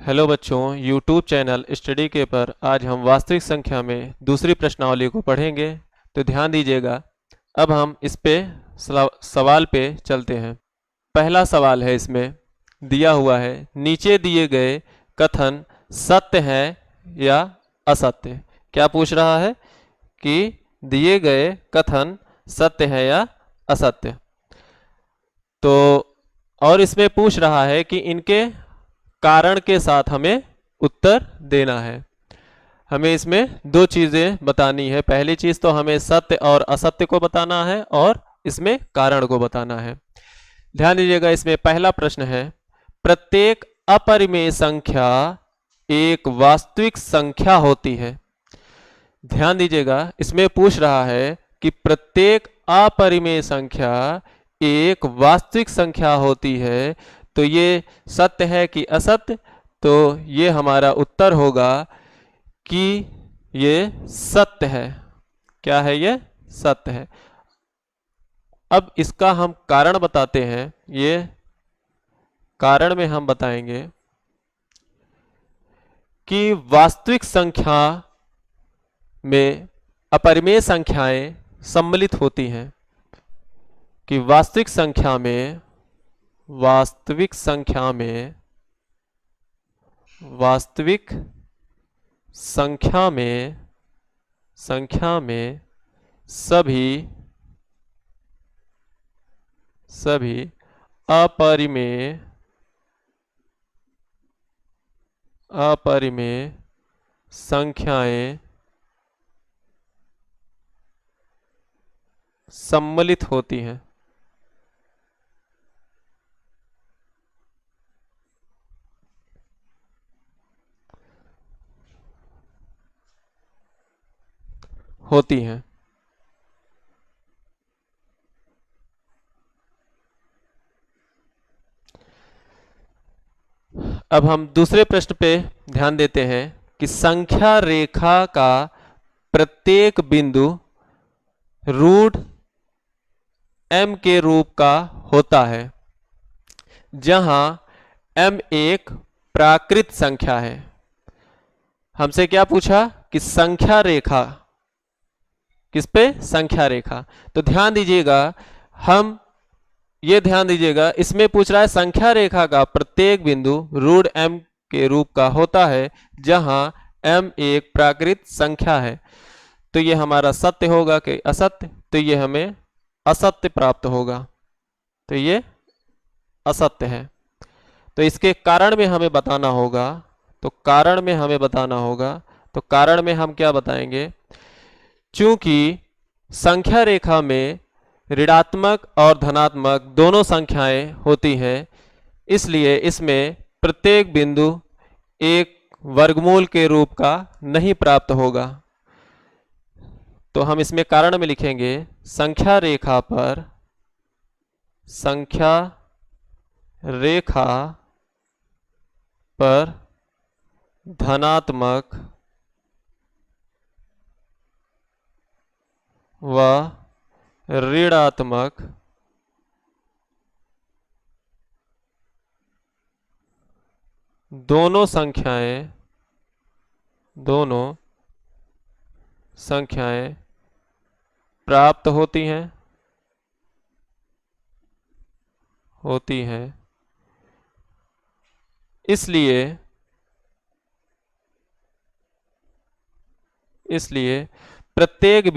Hello बच्चों, YouTube channel study के पर आज हम वास्तविक संख्या में दूसरी प्रश्नावली को पढ़ेंगे। तो ध्यान दीजिएगा। अब हम इस पे सवाल पे चलते हैं। पहला सवाल है, इसमें दिया हुआ है नीचे दिए गए कथन सत्य है या असत्य। क्या पूछ रहा है कि दिए गए कथन सत्य है या असत्य। तो और इसमें पूछ रहा है कि इनके कारण के साथ हमें उत्तर देना है। हमें इसमें दो चीजें बतानी है। पहली चीज तो हमें सत्य और असत्य को बताना है और इसमें कारण को बताना है। ध्यान दीजिएगा, इसमें पहला प्रश्न है, प्रत्येक अपरिमेय संख्या एक वास्तविक संख्या होती है। ध्यान दीजिएगा, इसमें पूछ रहा है कि प्रत्येक अपरिमेय संख्या एक वास्तविक संख्या होती है। तो ये सत्य है कि असत्य। तो ये हमारा उत्तर होगा कि ये सत्य है। क्या है? ये सत्य है। अब इसका हम कारण बताते हैं। ये कारण में हम बताएंगे कि वास्तविक संख्या में अपरिमेय संख्याएं सम्मिलित होती हैं। कि वास्तविक संख्या में सभी अपरिमेय संख्याएं सम्मिलित होती हैं। अब हम दूसरे प्रश्न पे ध्यान देते हैं कि संख्या रेखा का प्रत्येक बिंदु रूट m के रूप का होता है, जहां m एक प्राकृत संख्या है। हमसे क्या पूछा कि संख्या रेखा किस पे? संख्या रेखा। तो ध्यान दीजिएगा, ध्यान दीजिएगा, इसमें पूछ रहा है संख्या रेखा का प्रत्येक बिंदु रूट m के रूप का होता है, जहां m एक प्राकृत संख्या है। तो ये हमारा सत्य होगा कि असत्य? तो ये हमें असत्य प्राप्त होगा। तो ये असत्य है। तो इसके कारण में हमें बताना होगा। तो कारण में हम क्या बताएंगे? चूंकि संख्या रेखा में ऋणात्मक और धनात्मक दोनों संख्याएं होती हैं, इसलिए इसमें प्रत्येक बिंदु एक वर्गमूल के रूप का नहीं प्राप्त होगा। तो हम इसमें कारण में लिखेंगे संख्या रेखा पर धनात्मक व ऋणात्मक दोनों संख्याएं प्राप्त होती हैं। इसलिए प्रत्येक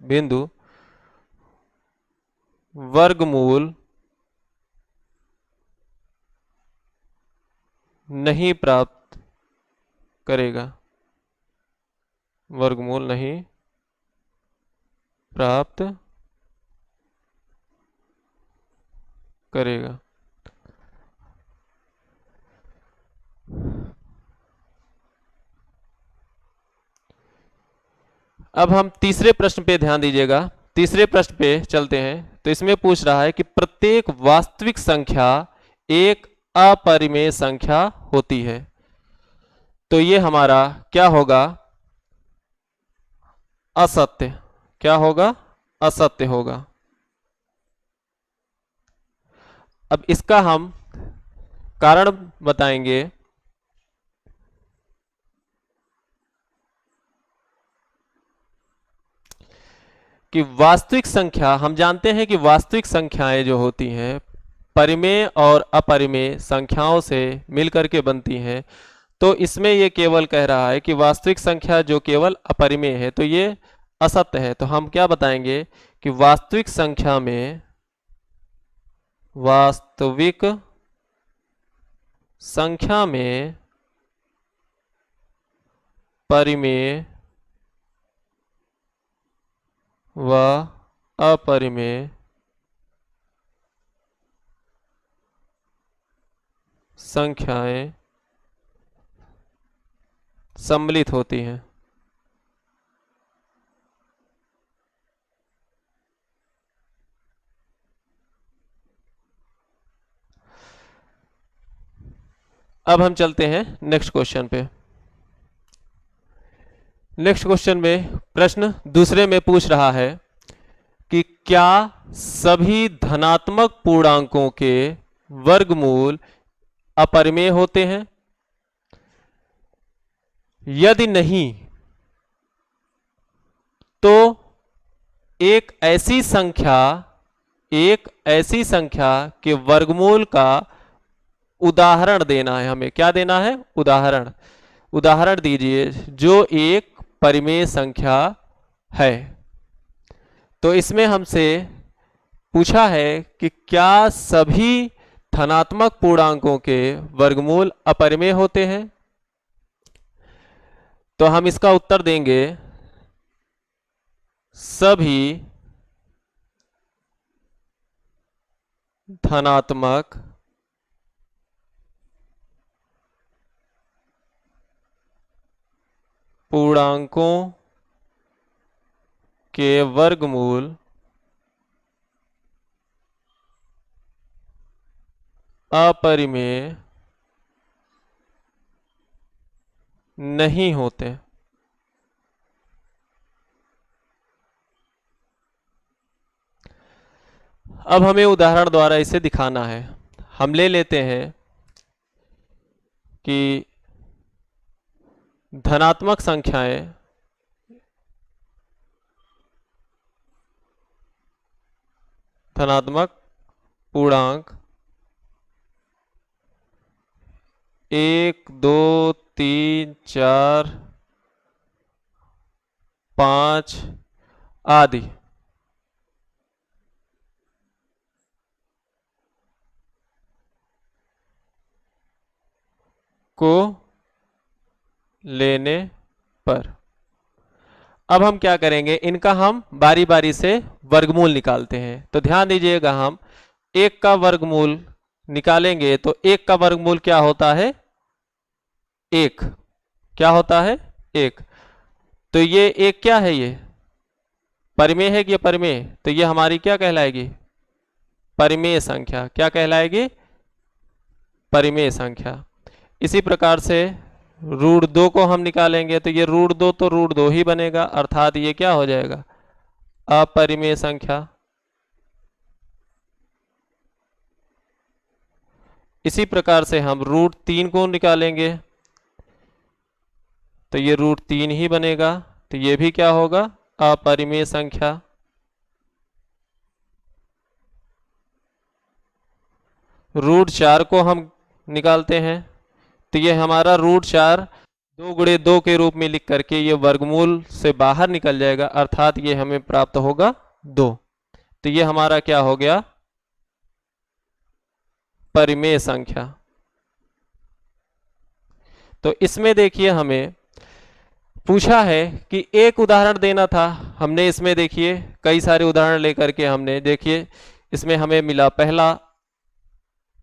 बिंदु वर्गमूल नहीं प्राप्त करेगा। अब हम तीसरे प्रश्न पे ध्यान दीजिएगा। तीसरे प्रश्न पे चलते हैं। तो इसमें पूछ रहा है कि प्रत्येक वास्तविक संख्या एक अपरिमेय संख्या होती है। तो ये हमारा क्या होगा? असत्य। क्या होगा? असत्य होगा। अब इसका हम कारण बताएंगे। कि वास्तविक संख्या, हम जानते हैं कि वास्तविक संख्याएं जो होती हैं परिमेय और अपरिमेय संख्याओं से मिलकर के बनती हैं। तो इसमें ये केवल कह रहा है कि वास्तविक संख्या जो केवल अपरिमेय है तो ये असत्य है। तो हम क्या बताएंगे कि वास्तविक संख्या में, वास्तविक संख्या में परिमेय व अपरिमेय संख्याएं सम्मिलित होती हैं। अब हम चलते हैं नेक्स्ट क्वेश्चन पे। नेक्स्ट क्वेश्चन में प्रश्न दूसरे में पूछ रहा है कि क्या सभी धनात्मक पूर्णांकों के वर्गमूल अपरिमेय होते हैं? यदि नहीं तो एक ऐसी संख्या के वर्गमूल का उदाहरण देना है हमें। क्या देना है? उदाहरण। उदाहरण दीजिए जो एक परिमेय संख्या है। तो इसमें हमसे पूछा है कि क्या सभी धनात्मक पूर्णांकों के वर्गमूल अपरिमेय होते हैं? तो हम इसका उत्तर देंगे सभी धनात्मक पूर्णांकों के वर्गमूल अपरिमेय नहीं होते। अब हमें उदाहरण द्वारा इसे दिखाना है। हम ले लेते हैं कि धनात्मक संख्याएं धनात्मक पूर्णांक 1 2 3 4 5 आदि को लेने पर अब हम क्या करेंगे, इनका हम बारी बारी से वर्गमूल निकालते हैं। तो ध्यान दीजिएगा, हम एक का वर्गमूल निकालेंगे तो एक का वर्गमूल क्या होता है? एक। क्या होता है? एक। तो ये एक क्या है? ये परिमेय है कि ये परिमेय? तो ये हमारी क्या कहलाएगी? परिमेय संख्या। क्या कहलाएगी? परिमेय संख्या। इसी प्रकार से √2 को हम निकालेंगे तो ये √2 तो √2 ही बनेगा, अर्थात ये क्या हो जाएगा? अपरिमेय संख्या। इसी प्रकार से हम √3 को निकालेंगे तो ये √3 ही बनेगा, तो ये भी क्या होगा? अपरिमेय संख्या। √4 को हम निकालते हैं तो ये हमारा √4 2 × 2 के रूप में लिख करके ये वर्गमूल से बाहर निकल जाएगा, अर्थात ये हमें प्राप्त होगा 2। तो ये हमारा क्या हो गया? परिमेय संख्या। तो इसमें देखिए हमें पूछा है कि एक उदाहरण देना था। हमने इसमें देखिए कई सारे उदाहरण लेकर के हमने देखिए इसमें हमें मिला, पहला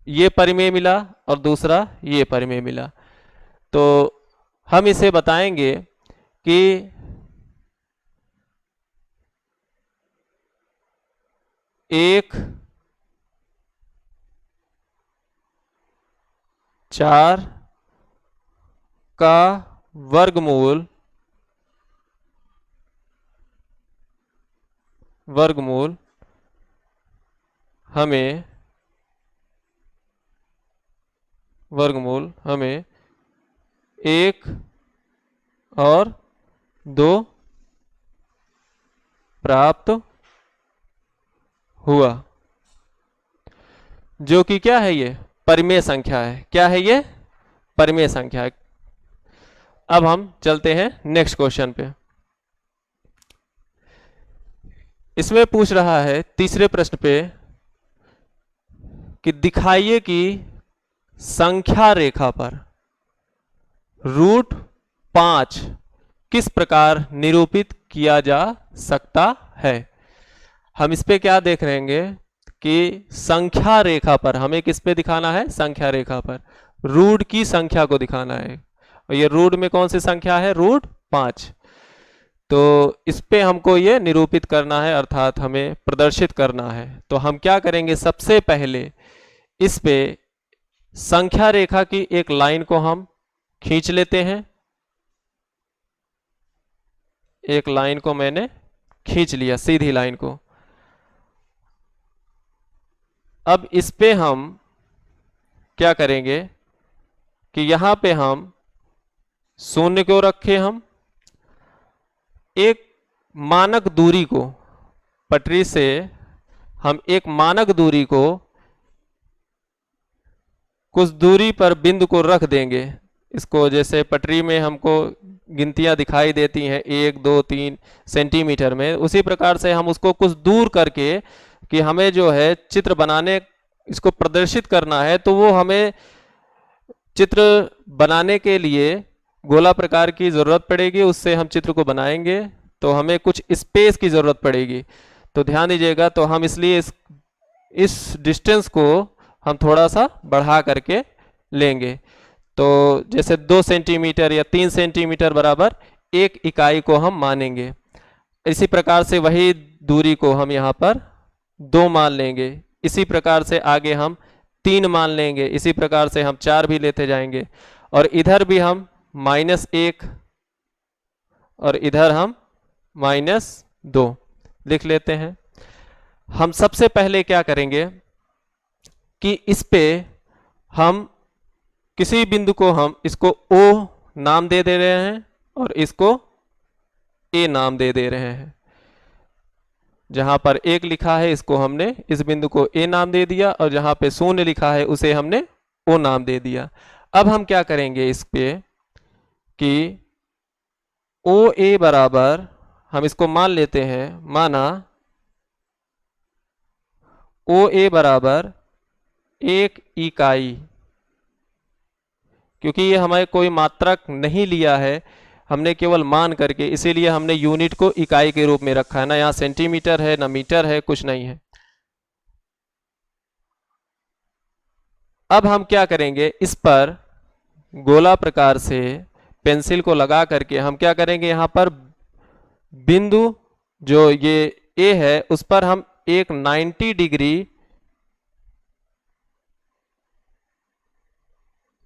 ये परिमेय मिला और दूसरा ये परिमेय मिला। तो हम इसे बताएंगे कि एक 4 का वर्गमूल वर्गमूल हमें 1 और 2 प्राप्त हुआ, जो कि क्या है, ये परिमेय संख्या है। क्या है ये? परिमेय संख्या है। अब हम चलते हैं नेक्स्ट क्वेश्चन पे। इसमें पूछ रहा है तीसरे प्रश्न पे कि दिखाइए कि संख्या रेखा पर √5 किस प्रकार निरूपित किया जा सकता है। हम इस पे क्या देख रहेंगे कि संख्या रेखा पर हमें किस पे दिखाना है? संख्या रेखा पर रूट की संख्या को दिखाना है। और ये रूट में कौन सी संख्या है? √5। तो इस पे हमको ये निरूपित करना है, अर्थात हमें प्रदर्शित करना है। तो हम क्या करेंगे, सबसे पहले इस पे संख्या रेखा की एक लाइन को हम खींच लेते हैं। एक लाइन को मैंने खींच लिया, सीधी लाइन को। अब इस पे हम क्या करेंगे कि यहां पे हम 0 को रखें। हम एक मानक दूरी को, पटरी से हम एक मानक दूरी को, कुछ दूरी पर बिंदु को रख देंगे। इसको जैसे पटरी में हमको गिनतियां दिखाई देती हैं 1 2 3 सेंटीमीटर में, उसी प्रकार से हम उसको कुछ दूर करके कि हमें जो है चित्र बनाने, इसको प्रदर्शित करना है, तो वो हमें चित्र बनाने के लिए गोला प्रकार की ज़रूरत पड़ेगी। उससे हम चित्र को बनाएंगे तो हमें कुछ स्पेस की ज़रूरत पड़ेगी। तो ध्यान दीजिएगा, तो हम इसलिए इस डिस्टेंस को हम थोड़ा सा बढ़ा करके लेंगे। तो जैसे 2 सेंटीमीटर या 3 सेंटीमीटर बराबर 1 इकाई को हम मानेंगे। इसी प्रकार से वही दूरी को हम यहाँ पर 2 मान लेंगे। इसी प्रकार से आगे हम 3 मान लेंगे। इसी प्रकार से हम 4 भी लेते जाएंगे। और इधर भी हम -1 और इधर हम -2 लिख लेते हैं। हम सबसे पहले क्या करेंगे कि इस पे हम किसी बिंदु को, हम इसको O नाम दे रहे हैं और इसको A नाम दे रहे हैं। जहां पर 1 लिखा है इसको हमने, इस बिंदु को A नाम दे दिया, और जहां पे 0 लिखा है उसे हमने O नाम दे दिया। अब हम क्या करेंगे इस पे कि OA बराबर, हम इसको मान लेते हैं, माना OA बराबर 1 इकाई। क्योंकि ये हमें कोई मात्रक नहीं लिया है, हमने केवल मान करके, इसीलिए हमने यूनिट को इकाई के रूप में रखा है। ना यहाँ सेंटीमीटर है, ना मीटर है, कुछ नहीं है। अब हम क्या करेंगे, इस पर गोला प्रकार से पेंसिल को लगा करके हम क्या करेंगे, यहाँ पर बिंदु जो ये A है उस पर हम एक 90 डिग्री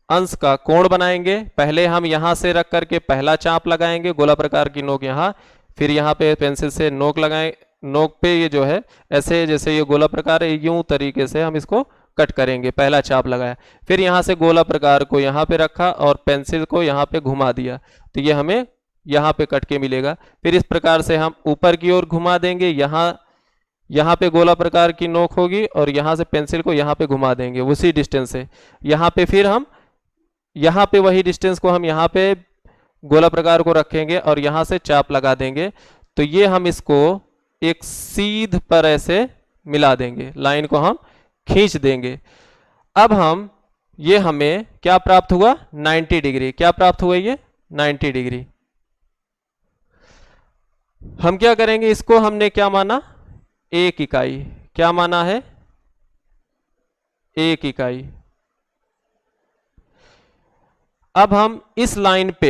अंश का कोण बनाएंगे। पहले हम यहां से रख करके पहला चाप लगाएंगे, गोला प्रकार की नोक यहां, फिर यहां पे पेंसिल से नोक लगाएं। नोक पे ये जो है ऐसे, जैसे ये गोला प्रकार है, यूं तरीके से हम इसको कट करेंगे। पहला चाप लगाया, फिर यहां से गोला प्रकार को यहां पे रखा और पेंसिल को यहां पे घुमा दिया, तो ये हमें यहां पे कट के मिलेगा। फिर इस प्रकार से हम ऊपर की ओर घुमा देंगे, यहाँ पे गोला प्रकार की नोक होगी और यहाँ से पेंसिल को यहाँ पे घुमा देंगे उसी डिस्टेंस से। यहाँ पे फिर हम यहाँ पे वही डिस्टेंस को हम यहाँ पे गोला प्रकार को रखेंगे और यहाँ से चाप लगा देंगे। तो ये हम इसको एक सीध पर ऐसे मिला देंगे, लाइन को हम खींच देंगे। अब हम ये हमें क्या प्राप्त हुआ, 90 डिग्री। क्या प्राप्त हुआ, ये 90 डिग्री। हम क्या करेंगे, इसको हमने क्या माना, 1 इकाई। क्या माना है, 1 इकाई। अब हम इस लाइन पे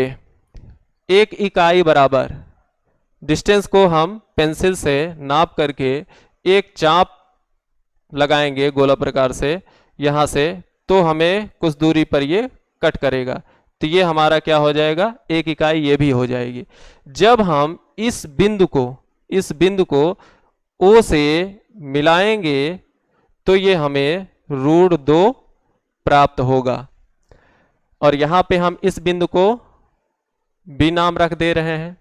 1 इकाई बराबर डिस्टेंस को हम पेंसिल से नाप करके एक चाप लगाएंगे गोला प्रकार से यहां से, तो हमें कुछ दूरी पर ये कट करेगा। तो ये हमारा क्या हो जाएगा, 1 इकाई ये भी हो जाएगी। जब हम इस बिंदु को ओ से मिलाएंगे तो ये हमें √2 प्राप्त होगा। और यहां पे हम इस बिंदु को बी नाम रख दे रहे हैं।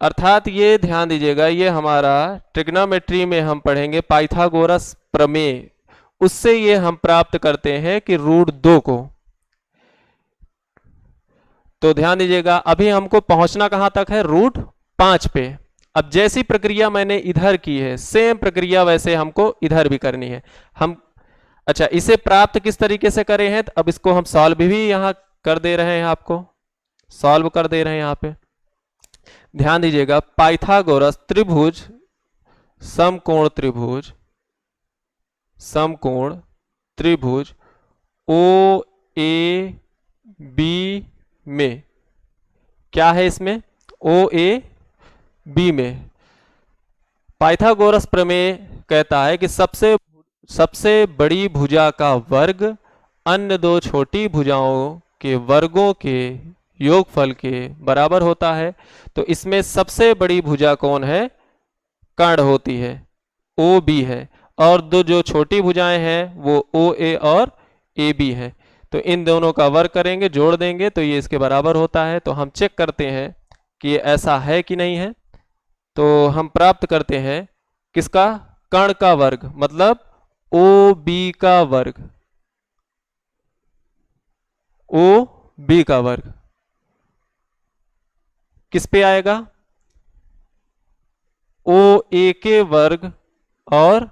अर्थात ये ध्यान दीजिएगा, ये हमारा ट्रिग्नोमेट्री में हम पढ़ेंगे पाइथागोरस प्रमेय, उससे ये हम प्राप्त करते हैं कि √2 को। तो ध्यान दीजिएगा, अभी हमको पहुंचना कहां तक है, √5 पे। अब जैसी प्रक्रिया मैंने इधर की है, सेम प्रक्रिया वैसे हमको इधर भी करनी है। हम अच्छा, इसे प्राप्त किस तरीके से करें हैं, तो अब इसको हम सॉल्व भी यहां कर दे रहे हैं, आपको सॉल्व कर दे रहे हैं यहां पे। ध्यान दीजिएगा, पाइथागोरस त्रिभुज, समकोण त्रिभुज, समकोण त्रिभुज ओ ए बी में क्या है, इसमें ओ ए बी में पाइथागोरस प्रमेय कहता है कि सबसे बड़ी भुजा का वर्ग अन्य दो छोटी भुजाओं के वर्गों के योगफल के बराबर होता है। तो इसमें सबसे बड़ी भुजा कौन है, कर्ण होती है, ओ बी है, और दो जो छोटी भुजाएं हैं वो ओ ए और ए बी है। तो इन दोनों का वर्ग करेंगे, जोड़ देंगे तो ये इसके बराबर होता है। तो हम चेक करते हैं कि ये ऐसा है कि नहीं है। तो हम प्राप्त करते हैं किसका, कर्ण का वर्ग, मतलब ओ बी का वर्ग, ओ बी का वर्ग किस पे आएगा, ओ ए के वर्ग और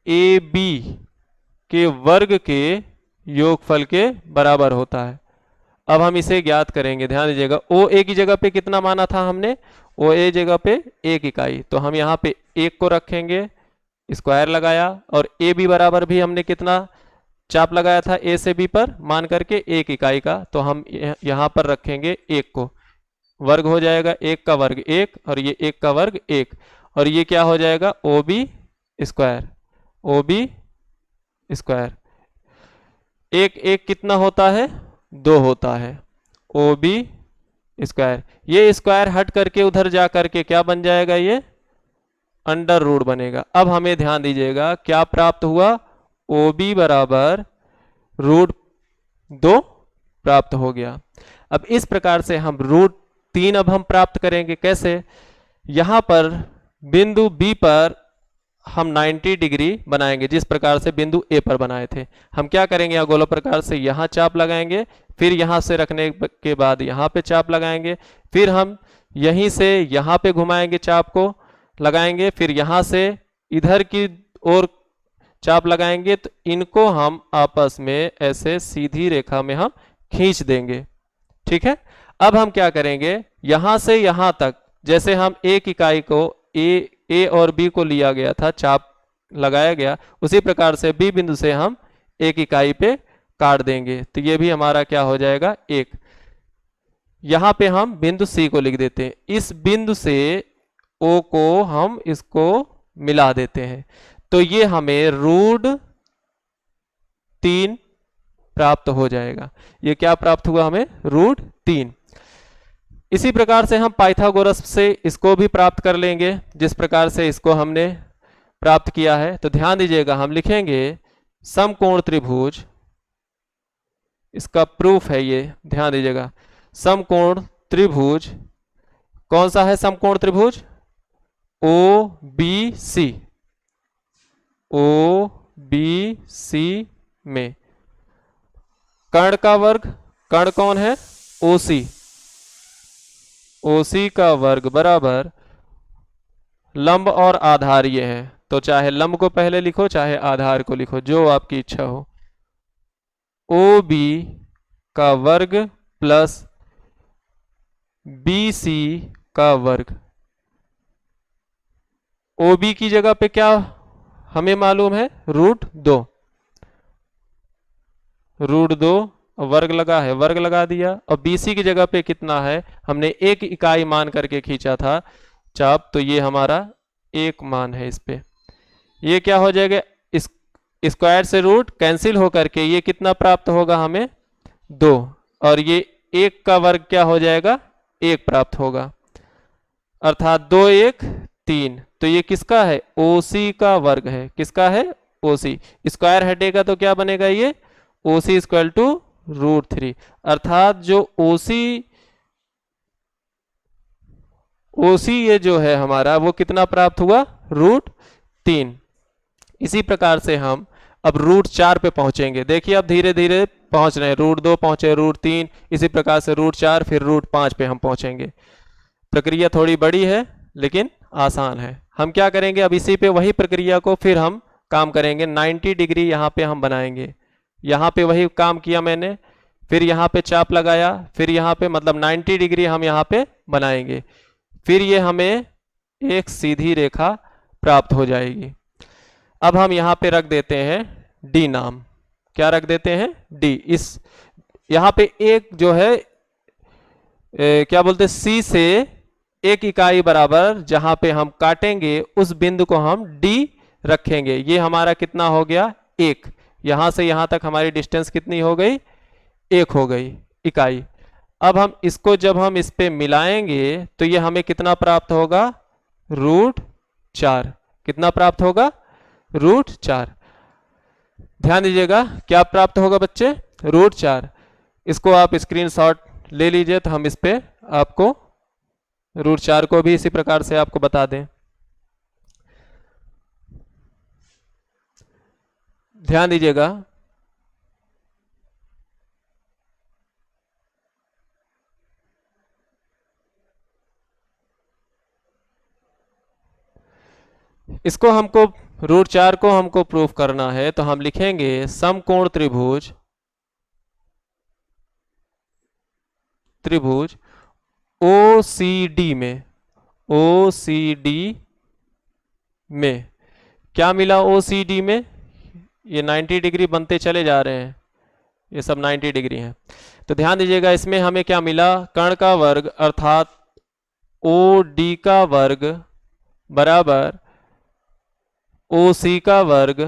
ए बी के वर्ग के योगफल के बराबर होता है। अब हम इसे ज्ञात करेंगे। ध्यान दीजिएगा, ओ ए की जगह पे कितना माना था हमने, ओ ए जगह पे 1 इकाई, तो हम यहाँ पे 1 को रखेंगे, स्क्वायर लगाया, और ए बी बराबर भी हमने कितना चाप लगाया था ए से बी पर, मान करके 1 इकाई का, तो हम यहाँ पर रखेंगे 1 को, वर्ग हो जाएगा 1 का वर्ग 1, और ये 1 का वर्ग 1, और ये क्या हो जाएगा, O B square, O B square. 1 1 कितना होता है, 2 होता है, ओ बी स्क्वायर। ये स्क्वायर हट करके उधर जा करके क्या बन जाएगा, ये अंडर रूट बनेगा। अब हमें ध्यान दीजिएगा क्या प्राप्त हुआ, ओ बी बराबर √2 प्राप्त हो गया। अब इस प्रकार से हम √3 अब हम प्राप्त करेंगे। कैसे, यहां पर बिंदु बी पर हम 90 डिग्री बनाएंगे, जिस प्रकार से बिंदु ए पर बनाए थे। हम क्या करेंगे, यहाँ गोला प्रकार से यहाँ चाप लगाएंगे, फिर यहाँ से रखने के बाद यहाँ पे चाप लगाएंगे, फिर हम यहीं से यहाँ पे घुमाएंगे, चाप को लगाएंगे, फिर यहाँ से इधर की ओर चाप लगाएंगे। तो इनको हम आपस में ऐसे सीधी रेखा में हम खींच देंगे। ठीक है, अब हम क्या करेंगे, यहां से यहां तक जैसे हम एक इकाई को ए और बी को लिया गया था, चाप लगाया गया, उसी प्रकार से बी बिंदु से हम एक इकाई पे काट देंगे। तो ये भी हमारा क्या हो जाएगा, 1। यहां पे हम बिंदु सी को लिख देते हैं, इस बिंदु से ओ को हम इसको मिला देते हैं। तो ये हमें √3 प्राप्त हो जाएगा। ये क्या प्राप्त हुआ हमें, √3। इसी प्रकार से हम पाइथागोरस से इसको भी प्राप्त कर लेंगे, जिस प्रकार से इसको हमने प्राप्त किया है। तो ध्यान दीजिएगा, हम लिखेंगे समकोण त्रिभुज, इसका प्रूफ है ये, ध्यान दीजिएगा, समकोण त्रिभुज कौन सा है, समकोण त्रिभुज O B C, O B C में कर्ण का वर्ग, कर्ण कौन है, ओ सी, ओसी का वर्ग बराबर लंब और आधार ये है। तो चाहे लंब को पहले लिखो चाहे आधार को लिखो, जो आपकी इच्छा हो। ओ बी का वर्ग प्लस बी सी का वर्ग। ओ बी की जगह पे क्या हमें मालूम है, √2, √2 वर्ग लगा है, वर्ग लगा दिया। और BC की जगह पे कितना है, हमने 1 इकाई मान करके खींचा था चाप, तो ये हमारा 1 मान है इस पे। ये क्या हो जाएगा, इस स्क्वायर से रूट कैंसिल होकर के ये कितना प्राप्त होगा हमें, 2, और ये 1 का वर्ग क्या हो जाएगा, 1 प्राप्त होगा। अर्थात 2 1 3। तो ये किसका है? OC का वर्ग है। किसका है? OC। स्क्वायर हटेगा तो क्या बनेगा? ये OC इक्वल टू √3। अर्थात जो OC ये जो है हमारा वो कितना प्राप्त हुआ? √3। इसी प्रकार से हम अब √4 पे पहुंचेंगे। देखिए अब धीरे धीरे पहुंच रहे हैं। √2 पहुंचे, √3, इसी प्रकार से √4, फिर √5 पे हम पहुंचेंगे। प्रक्रिया थोड़ी बड़ी है लेकिन आसान है। हम क्या करेंगे? अब इसी पे वही प्रक्रिया को फिर हम काम करेंगे। 90 डिग्री यहाँ पे हम बनाएंगे। यहाँ पे वही काम किया मैंने, फिर यहाँ पे चाप लगाया, फिर यहाँ पे मतलब 90 डिग्री हम यहाँ पे बनाएंगे। फिर ये हमें एक सीधी रेखा प्राप्त हो जाएगी। अब हम यहाँ पे रख देते हैं D नाम। क्या रख देते हैं? D। इस यहाँ पे एक जो है क्या बोलते हैं, C से 1 इकाई बराबर जहां पे हम काटेंगे उस बिंदु को हम D रखेंगे। ये हमारा कितना हो गया? 1। यहां से यहां तक हमारी डिस्टेंस कितनी हो गई? 1 हो गई इकाई। अब हम इसको जब हम इस पे मिलाएंगे तो ये हमें कितना प्राप्त होगा? √4। कितना प्राप्त होगा? √4। ध्यान दीजिएगा क्या प्राप्त होगा बच्चे? √4। इसको आप स्क्रीनशॉट ले लीजिए तो हम इस पे आपको √4 को भी इसी प्रकार से आपको बता दें। ध्यान दीजिएगा इसको हमको √4 को हमको प्रूफ करना है तो हम लिखेंगे समकोण त्रिभुज OCD में क्या मिला? OCD में ये 90 डिग्री बनते चले जा रहे हैं, ये सब 90 डिग्री हैं। तो ध्यान दीजिएगा इसमें हमें क्या मिला? कर्ण का वर्ग अर्थात OD का वर्ग बराबर OC का वर्ग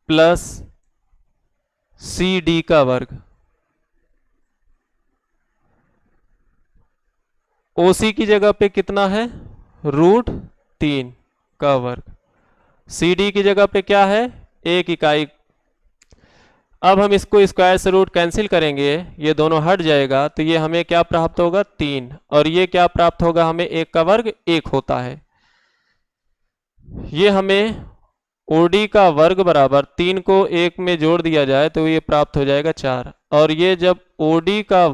प्लस CD का वर्ग। OC की जगह पे कितना है? √3 का वर्ग। CD की जगह पे क्या है? 1 इकाई। अब हम इसको स्क्वायर से रूट कैंसिल करेंगे, ये दोनों हट जाएगा तो ये हमें क्या प्राप्त होगा? 3। और ये क्या प्राप्त होगा हमें? 1 का वर्ग 1 होता है। ये हमें OD का वर्ग बराबर 3 को 1 में जोड़ दिया जाए तो ये प्राप्त हो जाएगा 4। और ये जब OD का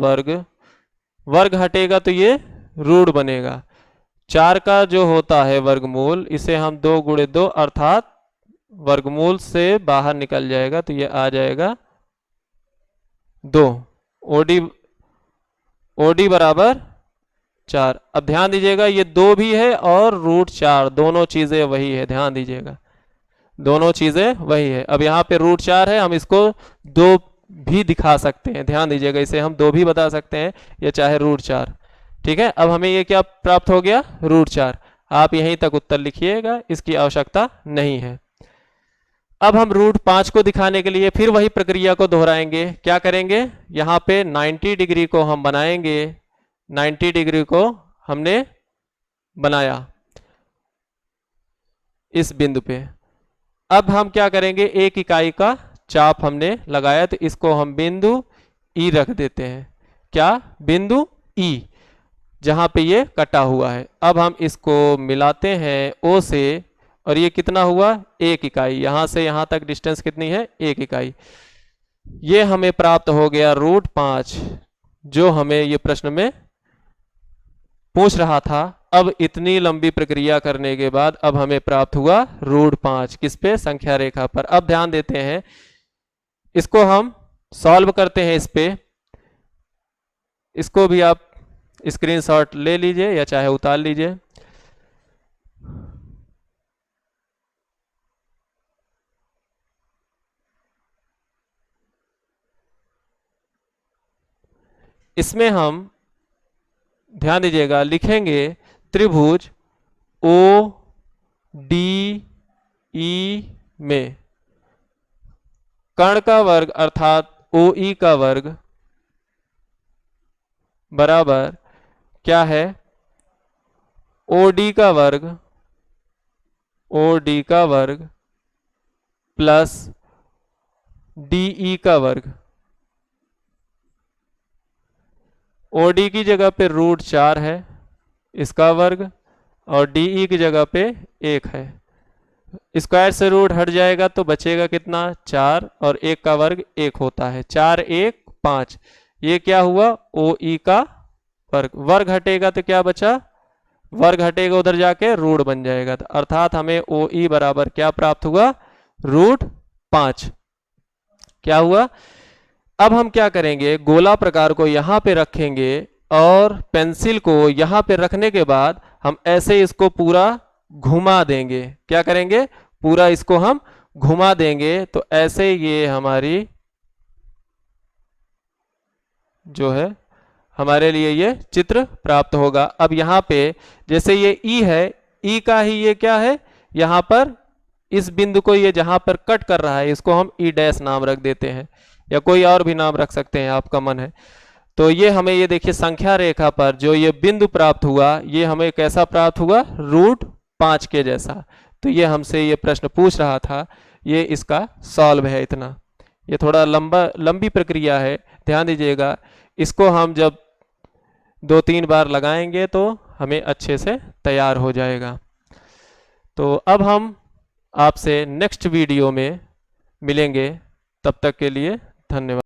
वर्ग हटेगा तो ये रूट बनेगा। 4 का जो होता है वर्गमूल, इसे हम 2 गुणे 2 अर्थात वर्गमूल से बाहर निकल जाएगा तो ये आ जाएगा 2। OD बराबर 4। अब ध्यान दीजिएगा ये 2 भी है और √4, दोनों चीजें वही है। ध्यान दीजिएगा दोनों चीजें वही है। अब यहाँ पे √4 है, हम इसको 2 भी दिखा सकते हैं। ध्यान दीजिएगा इसे हम 2 भी बता सकते हैं, ये चाहे √4। ठीक है, अब हमें ये क्या प्राप्त हो गया? √4। आप यहीं तक उत्तर लिखिएगा, इसकी आवश्यकता नहीं है। अब हम √5 को दिखाने के लिए फिर वही प्रक्रिया को दोहराएंगे। क्या करेंगे? यहाँ पे 90 डिग्री को हम बनाएंगे। 90 डिग्री को हमने बनाया इस बिंदु पे। अब हम क्या करेंगे? 1 इकाई का चाप हमने लगाया तो इसको हम बिंदु E रख देते हैं। क्या? बिंदु E, जहां पे ये कटा हुआ है। अब हम इसको मिलाते हैं O से, और ये कितना हुआ? 1 इकाई। यहां से यहां तक डिस्टेंस कितनी है? 1 इकाई। ये हमें प्राप्त हो गया √5, जो हमें ये प्रश्न में पूछ रहा था। अब इतनी लंबी प्रक्रिया करने के बाद अब हमें प्राप्त हुआ √5। किस पे? संख्या रेखा पर। अब ध्यान देते हैं, इसको हम सॉल्व करते हैं। इस पे इसको भी आप स्क्रीनशॉट ले लीजिए या चाहे उतार लीजिए। इसमें हम ध्यान दीजिएगा लिखेंगे त्रिभुज ODE में कर्ण का वर्ग अर्थात OE का वर्ग बराबर क्या है? OD का वर्ग प्लस DE का वर्ग। OD की जगह पे √4 है, इसका वर्ग, और DE की जगह पे 1 है। स्क्वायर से रूट हट जाएगा तो बचेगा कितना, 4, और 1 का वर्ग 1 होता है, 4 1 5। ये क्या हुआ, OE का वर्ग। वर्ग हटेगा तो क्या बचा, वर्ग हटेगा उधर जाके रूट बन जाएगा, तो अर्थात हमें OE बराबर क्या प्राप्त हुआ, √5। क्या हुआ। अब हम क्या करेंगे, गोला प्रकार को यहां पे रखेंगे और पेंसिल को यहां पे रखने के बाद हम ऐसे इसको पूरा घुमा देंगे। क्या करेंगे, पूरा इसको हम घुमा देंगे, तो ऐसे ये हमारी जो है हमारे लिए ये चित्र प्राप्त होगा। अब यहाँ पे जैसे ये ई है, ई का ही ये क्या है, यहाँ पर इस बिंदु को ये जहां पर कट कर रहा है इसको हम ई डैश नाम रख देते हैं, या कोई और भी नाम रख सकते हैं, आपका मन है। तो ये हमें ये देखिए संख्या रेखा पर जो ये बिंदु प्राप्त हुआ, ये हमें कैसा प्राप्त हुआ, √5 के जैसा। तो ये हमसे ये प्रश्न पूछ रहा था, ये इसका सॉल्व है इतना। ये थोड़ा लंबी प्रक्रिया है, ध्यान दीजिएगा। इसको हम जब 2-3 बार लगाएंगे तो हमें अच्छे से तैयार हो जाएगा। तो अब हम आपसे नेक्स्ट वीडियो में मिलेंगे, तब तक के लिए धन्यवाद।